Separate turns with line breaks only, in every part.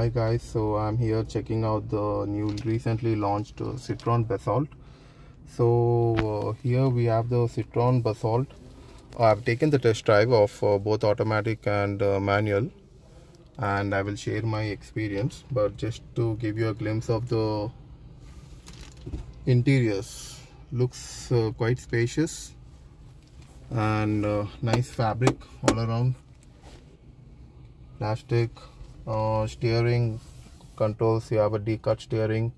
Hi guys, so I'm here checking out the new recently launched Citroen Basalt. So here we have the Citroen Basalt. I've taken the test drive of both automatic and manual, and I will share my experience. But just to give you a glimpse of the interiors, looks quite spacious and nice fabric all around. Plastic. Steering controls, you have a D-cut steering,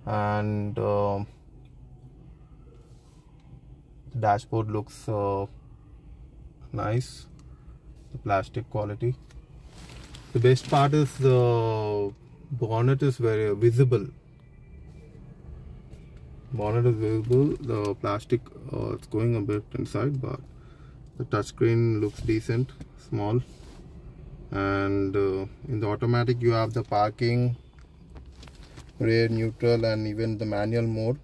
and the dashboard looks nice. The plastic quality. The best part is the bonnet is very visible. Bonnet is visible. The plastic it's going a bit inside, but the touchscreen looks decent, small. And in the automatic you have the parking, rear, neutral, and even the manual mode.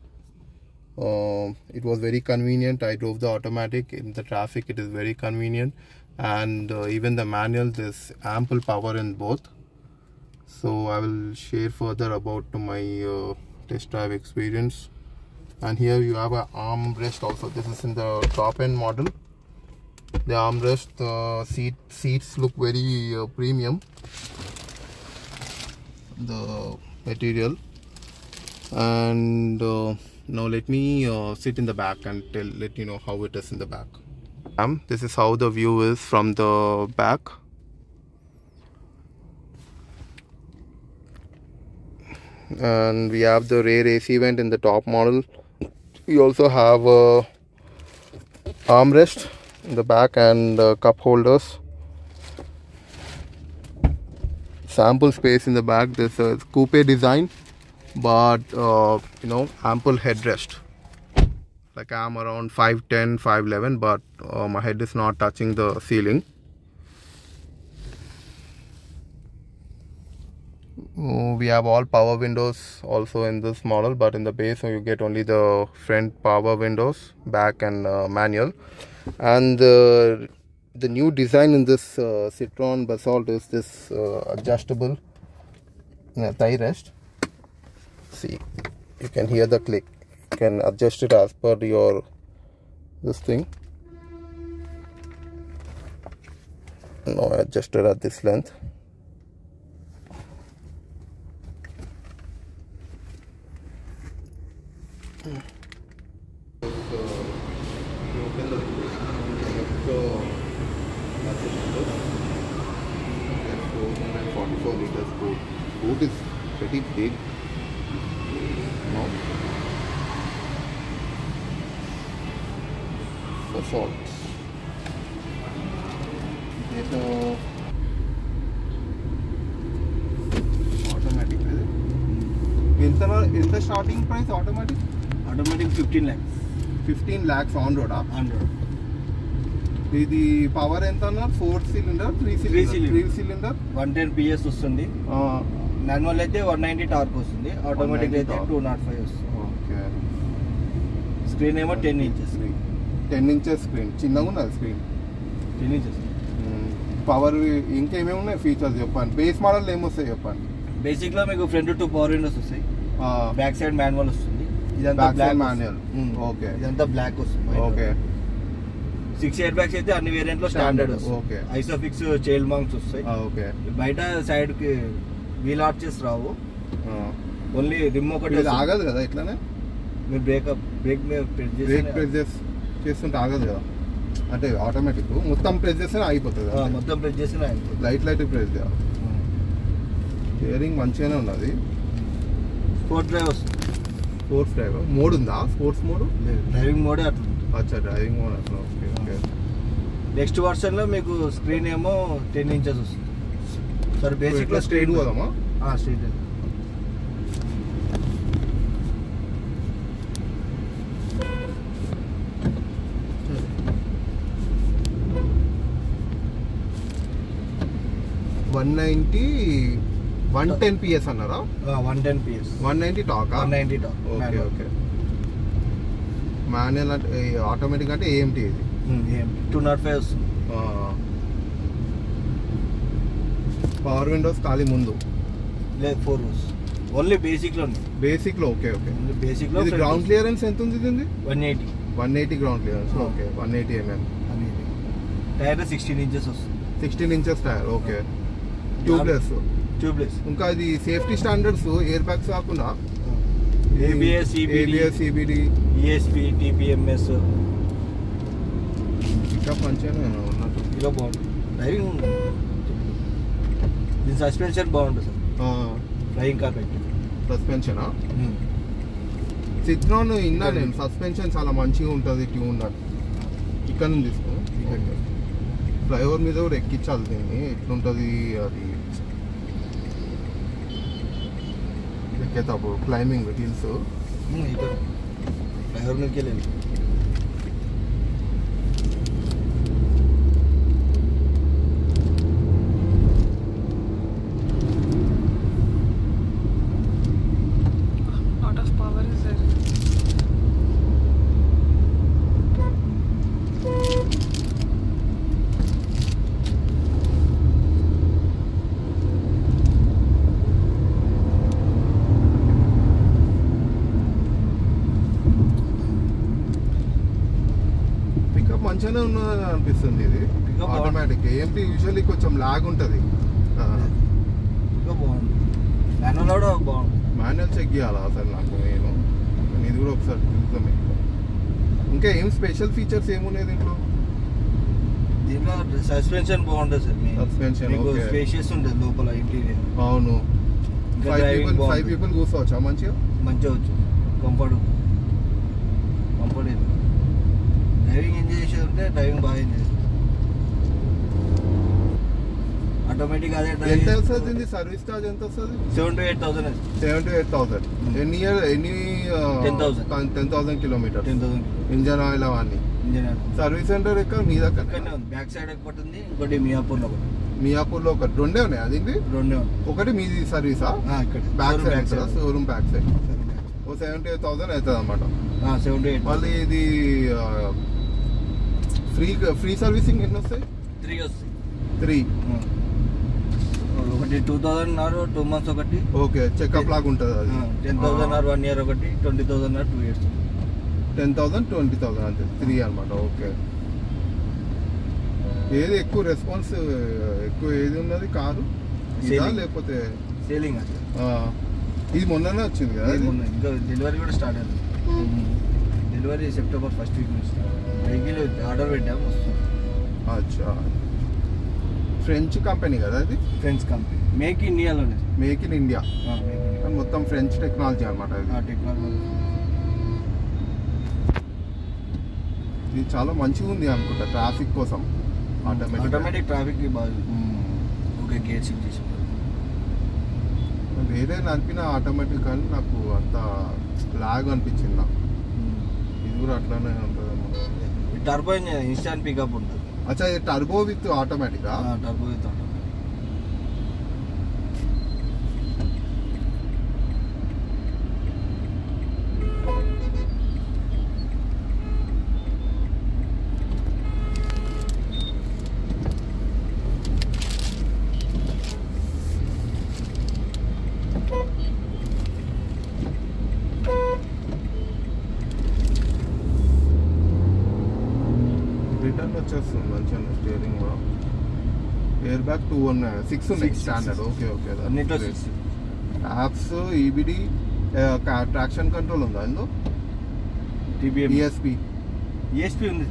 It was very convenient. I drove the automatic in the traffic. It is very convenient, and even the manual, there's ample power in both. So I will share further about my test drive experience. And here you have an armrest also. This is in the top end model. The armrest, seats look very premium. The material. And now let me sit in the back and let you know how it is in the back. This is how the view is from the back. And we have the rear AC vent in the top model. We also have a armrest in the back and cup holders. Sample space in the back. There's a coupe design, but ample headrest. Like I'm around 5'10", 5'11", but my head is not touching the ceiling. We have all power windows also in this model, but in the base you get only the front power windows, back and manual. And the new design in this Citroen Basalt is this adjustable thigh rest. See, you can hear the click. You can adjust it as per your this thing. Now adjusted at this length. Boot is pretty big. Basalt. Automatic. Is the starting price automatic?
Automatic 15 lakhs.
15 lakhs on road.
On road.
The power ఎంత అన్నారు? 4 cylinder, 3 cylinder.
110 PS వస్తుంది. Manual అయితే 190 torque వస్తుంది. Automatic అయితే 205 వస్తుంది.
Okay.
Screen ఏమో 10 inches.
10 inches screen. చిన్నగా ఉన్నది స్క్రీన్.
10 ఇంచెస్.
పవర్ ఇంకేమేమి ఉన్నాయి ఫీచర్స్ చెప్పండి. బేస్ మోడల్ ఏమొస్తాయి చెప్పండి.
బేసిక్ లో మీకు ఫ్రంట్ 2 పవర్ విండోస్ వస్తాయి. బ్యాక్ సైడ్ మాన్యువల్ వస్తుంది. ఇదంతా బ్లాక్ మాన్యువల్.
ఓకే.
ఇదంతా బ్లాక్ వస్తుంది.
ఓకే.
6 ఎయిర్ బ్యాగ్స్ అయితే అన్ని వేరియంట్ లో స్టాండర్డ్ వస్తుంది.
ఓకే.
ఐసోఫిక్స్ చైల్డ్ మౌంట్స్ వస్తాయి.
ఓకే.
బయట సైడ్ కి వీల్ ఆర్చెస్ రావు. ఓన్లీ రిమ్ ఒకటి
ఆగదు కదా ఇట్లానే.
మీరు బ్రేక్
ప్రెస్ చేస్తుంటే ఆగదు కదా, అంటే ఆటోమేటిక్ మొత్తం ప్రెస్ చేస్తే ఆగిపోతుంది.
మొత్తం ప్రెస్ చేస్తే ఆగిపోతుంది.
లైట్ ప్రెస్ చేయాలి. స్టీరింగ్ మంచిగానే ఉన్నది.
స్పోర్ట్స్ డ్రైవ్ వస్తుంది.
స్పోర్ట్స్ డ్రైవ్ మోడ్ ఉందా? స్పోర్ట్స్ మోడ్
డ్రైవింగ్ మోడే అట్లా.
అచ్చా, డ్రైవింగ్ మోడ్ అట్లా. ఓకే.
నెక్స్ట్ వర్షన్ లో మీకు స్క్రీన్ ఏమో 10 ఇంచెస్ వస్తుంది. సరే బేసిక్ లో
స్ట్రైట్ పోదామా?
స్ట్రైట్.
$190 110 PS అన్నారా?
110 PS.
190 talk.
190 talk.
Okay. Manual అంటే ఆటోమేటిక్ అంటే ఏఎంటీ ఇది.
205 వస్తుంది.
పవర్ విండోస్ ఖాళీ ముందు.
లేదు 4 rows ఓన్లీ బేసిక్లో ఉంది.
బేసిక్లో ఓకే ఓకే.
బేసిక్లో
ఇది గ్రౌండ్ క్లియరెన్స్ ఎంత ఉంది దీన్ని?
180
ground clearance. Okay 180 mm.
Tyre 16 inches వస్తుంది.
16 inches టైర్. Okay tubeless. ఇంకా ఇది సేఫ్టీ స్టాండర్డ్స్ ఎయిర్ బ్యాగ్స్ కాకుండా
ABS,
CBD,
ESP, TPMS.
ఇంకా మంచిగానే ఉన్నట్టు.
ఇలా బాగుంటుంది డ్రైవింగ్. దీని సస్పెన్షన్ బాగుంటుంది సార్. Flying carpet
సస్పెన్షనా? చిత్రం ఇన్నా నేను సస్పెన్షన్ చాలా మంచిగా ఉంటుంది ట్యూన్. ఇక్కడ నుంచి తీసుకో. ఫ్లైఓవర్ మీద కూడా ఎక్కించాలి దీన్ని. ఎట్లుంటుంది అది ఎక్కేటప్పుడు క్లైంబింగ్ హిల్స్.
ఫ్లైఓవర్ మీదకి వెళ్ళి
మంచిగానే ఉన్నది అనిపిస్తుంది. ఇది ఆటోమేటిక్. ఏంటి యూజువల్లీ కొంచెం లాగ్ ఉంటుంది. మాన్యువల్ చెక్ చేయాలా అసలు నాకు నేను. ఇది కూడా ఒకసారి చూద్దాం. ఇంకా ఏం స్పెషల్ ఫీచర్స్ ఏమున్నాయి దీంట్లో?
సస్పెన్షన్ బాగుంటుంది సార్.
సస్పెన్షన్
స్పేషియస్ ఉంటుంది లోపల ఇంటీరియర్.
అవును. 5 people కూర్చోవచ్చా? మంచిగా
వచ్చు. కంఫర్టబుల్. డ్రైవింగ్ ఎంజాయ్ చేసేది ఉంటే డ్రైవింగ్ బాగా ఎంజాయ్ చేస్తుంది. ఆటోమేటిక్ అదే
ఎంత వస్తుంది సర్వీస్ ఛార్జ్? ఎంత వస్తుంది?
7,000 to
8,000. ఎన్ని 10,000 kilometers. ఇంజన్ ఆయిల్ అవన్నీ. సర్వీస్ సెంటర్ ఎక్కడ మీ దగ్గర?
బ్యాక్ సైడ్ ఒకటి ఉంది, ఇంకోటి మియాపూర్లో
ఒకటి. రెండే ఉన్నాయి. అది ఒకటి మీది సర్వీసా? Back side showroom back side. 78,000 అవుతుంది అన్నమాట.
78.
మళ్ళీ ఇది ఫ్రీ సర్వీసింగ్ ఎన్ని వస్తాయి?
3 వస్తాయి.
3
ఒకటి 2,000 or 2 months ఒకటి.
ఓకే చెకప్ లాగా ఉంటుంది అది.
10,000 or 1 year ఒకటి. 20,000 or 2 years.
10,000, 20,000 అంతే. 3 అనమాట. ఓకే. ఏది ఎక్కువ రెస్పాన్స్ ఎక్కువ ఏది ఉన్నది కారు లేకపోతే
సేలింగ్?
ఇది మొన్ననే వచ్చింది కదా.
ఇంకా డెలివరీ కూడా స్టార్ట్ అయింది. డెలివరీ September 1st week నుంచి. వెహికల్ ఆర్డర్ పెట్టాము, వస్తుంది.
అచ్చా. ఫ్రెంచ్ కంపెనీ కదా అది?
French company. మేక్ ఇండియాలోనే.
Make in India. మొత్తం ఫ్రెంచ్ టెక్నాలజీ అనమాట
టెక్నాలజీ.
ఇది చాలా మంచిగా ఉంది అనుకుంటా ట్రాఫిక్ కోసం.
ఆటోమేటిక్ ట్రాఫిక్ బాగా. ఓకే గేర్ షిఫ్ట్ చేసి
వేరే నడిపిన ఆటోమేటిక్ కానీ నాకు అంత లాగ్ అనిపించింది నాకు. ఇది కూడా అట్లానే ఉంటుందేమో.
టర్బో ఇన్స్టాంట్ పికప్ ఉంటుంది.
అచ్చా ఇది టర్బో విత్ ఆటోమేటికా?
Turbo with automatic.
రిటర్న్ వచ్చేస్తుంది మంచిగా. స్టీరింగ్ కూడా ఎయిర్ బ్యాగ్ 2 ఉన్నాయి. 6 ఉన్నాయి standard. Okay okay. Apps EBD traction control ఉందా ఇందులో?
ESP ఉంది.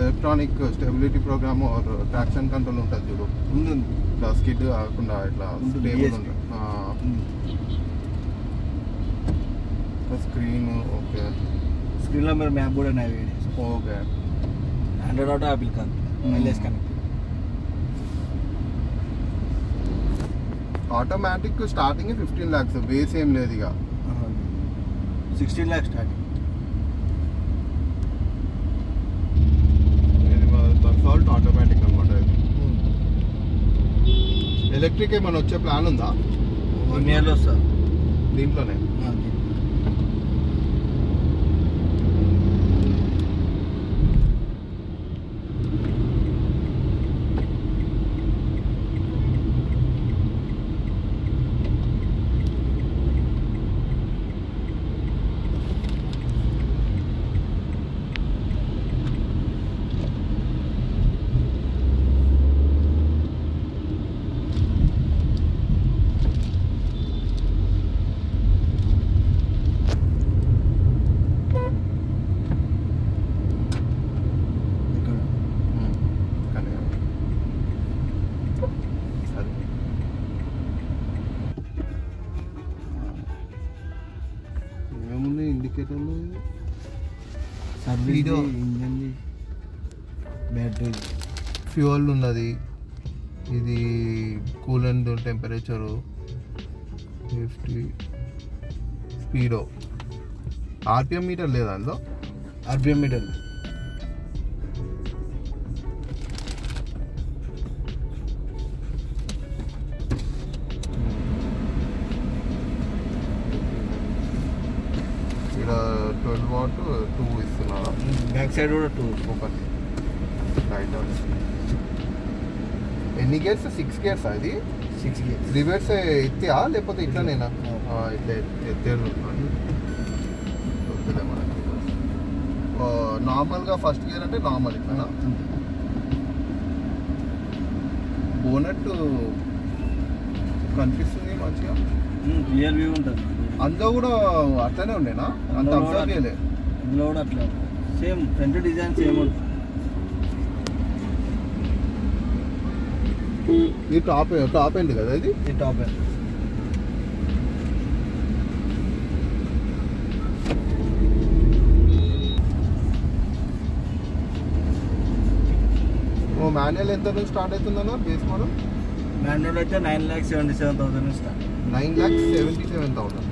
Electronic stability programme or traction control ఉంటుంది చూడు. ఇట్లా స్కిడ్ కాకుండా ఇట్లా స్టేబుల్ ఉంటుంది. స్క్రీన్. ఓకే.
స్క్రీన్లో మీరు మ్యాప్ కూడా నావిగేట్ చేస్తారు.
Okay.
Android Auto, Apple Car, wireless connect.
Automatic starting 15 lakhs. Base ఏం లేదు ఇక.
16 lakhs స్టార్టింగ్.
బర్సాల్ట్ ఆటోమేటిక్ అనమాట. ఎలక్ట్రిక్ ఏమైనా వచ్చే ప్లాన్ ఉందా?
1 yearలో వస్తా
దీంట్లోనే. వీడియో
ఇంజన్ బ్యాటరీ
ఫ్యూయల్ ఉన్నది, ఇది coolant temperature, safety, speedo. RPM meter లేదా అందులో?
ఆర్పిఎం మీటర్
ఇక్కడ 12 వాట్ 2 ఇస్తున్నారా?
బ్యాక్ సైడ్ కూడా 2
ఒకటి రైట్. ఎన్ని గేర్స్? 6 గేర్స్ అది.
6 గేర్స్.
రివర్స్ ఎత్తా లేకపోతే ఇట్లానేనా? ఇట్లా ఎత్తేది మనకి. నార్మల్గా ఫస్ట్ గేర్ అంటే నార్మల్ ఇట్లా. బోనెట్ కనిపిస్తుంది మంచిగా,
క్లియర్ వ్యూ ఉంటుంది.
అందులో కూడా అట్లనే ఉండేనా? అంత అబ్జర్వ్ చేయలే.
అందులో కూడా అట్లా సేమ్ ఫ్రంట్ డిజైన్ సేమ్ ఉంటుంది.
ఇది టాప్ ఎండ్ కదా ఇది?
Top end.
మాన్యువల్ ఎంత నుంచి స్టార్ట్ అవుతుందన్నా బేస్ మోడల్?
మాన్యువల్ అయితే 9,77,000 నుంచి స్టార్ట్.
9,77,000.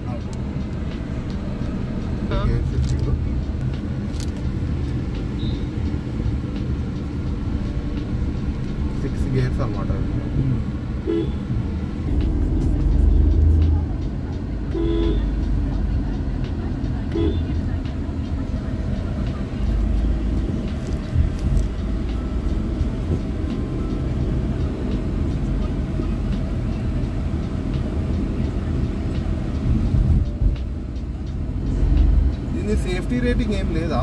6 గేర్స్ అన్నమాట. సేఫ్టీ రేటింగ్ ఏం లేదా?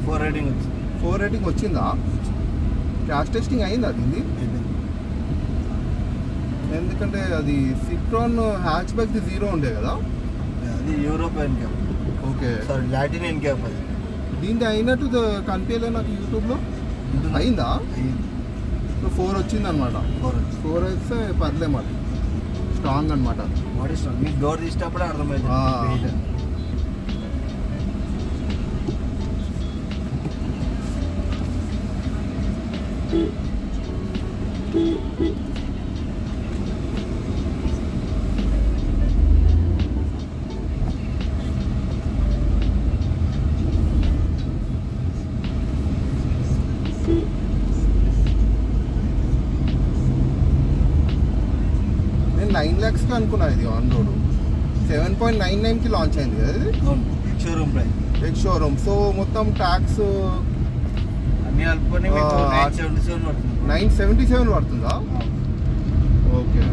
4 రేటింగ్ వచ్చింది.
4 రేటింగ్ వచ్చిందా? క్రాష్ టెస్టింగ్ అయిందా దీన్ని? ఎందుకంటే అది సిట్రాన్ హ్యాచ్ బ్యాక్ 0 ఉండే కదా,
అది Europe NCAP.
Okay
sorry Latin NCAP. అది
దీంట్లో అయినట్టు కనిపించలే నాకు యూట్యూబ్లో. అయిందా? సో 4 వచ్చింది అనమాట. 4 వస్తే పర్లే మరి, స్ట్రాంగ్ అనమాట.
మీకు డోర్ తీసేటప్పుడే అర్థమవుతుంది.
నేను 9 lakhs అనుకున్నాను ఇది ఆన్ రోడ్. 7.99కి లాంచ్ అయింది కదా ఇది.
Showroom price,
ex showroom. So మొత్తం ట్యాక్స్
అన్ని కలుపుకొని 977 పడుతుంది.
977 పడుతుందా? ఓకే.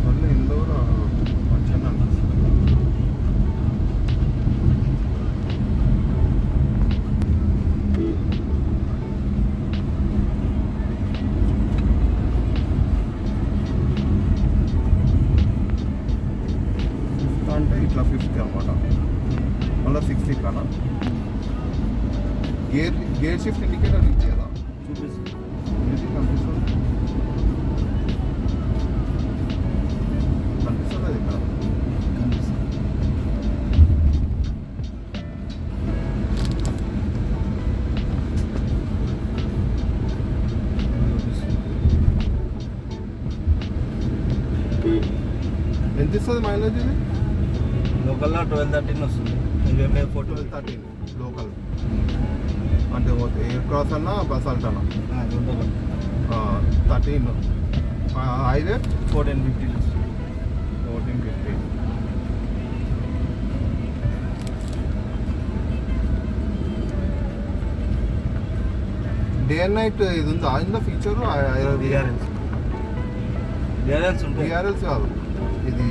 మళ్ళీ ఇందులో కూడా మంచిగా అనిపిస్తుంది. అంటే ఇట్లా 50 అనమాట, మళ్ళీ 60 కానా? గేర్ షిఫ్ట్ ఇండికేటర్ ఇచ్చి కదా
చూపిస్తుంది.
కనిపిస్తుంది అది ఇక్కడ. ఎంత ఇస్తుంది మైలేజ్ ఇది?
లోకల్లో 12-13 వస్తుంది. ఇవేమే
12-13 లోకల్ అంటే ఎయిర్ క్రాస్ అన్నా బస్ ఆల్ట్ అన్నా 13. హైవే
14-15.
14-15. డే అండ్ నైట్ ఇది ఉందా ఇందులో ఫీచర్?
డిఆర్ఎల్స్ ఉంటాయి.
డిఆర్ఎల్స్ కాదు, ఇది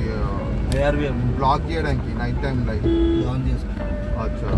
ఐఆర్వీ
బ్లాక్ చేయడానికి నైట్ టైం లైట్
ఆన్ చేసుకో.
అచ్చా.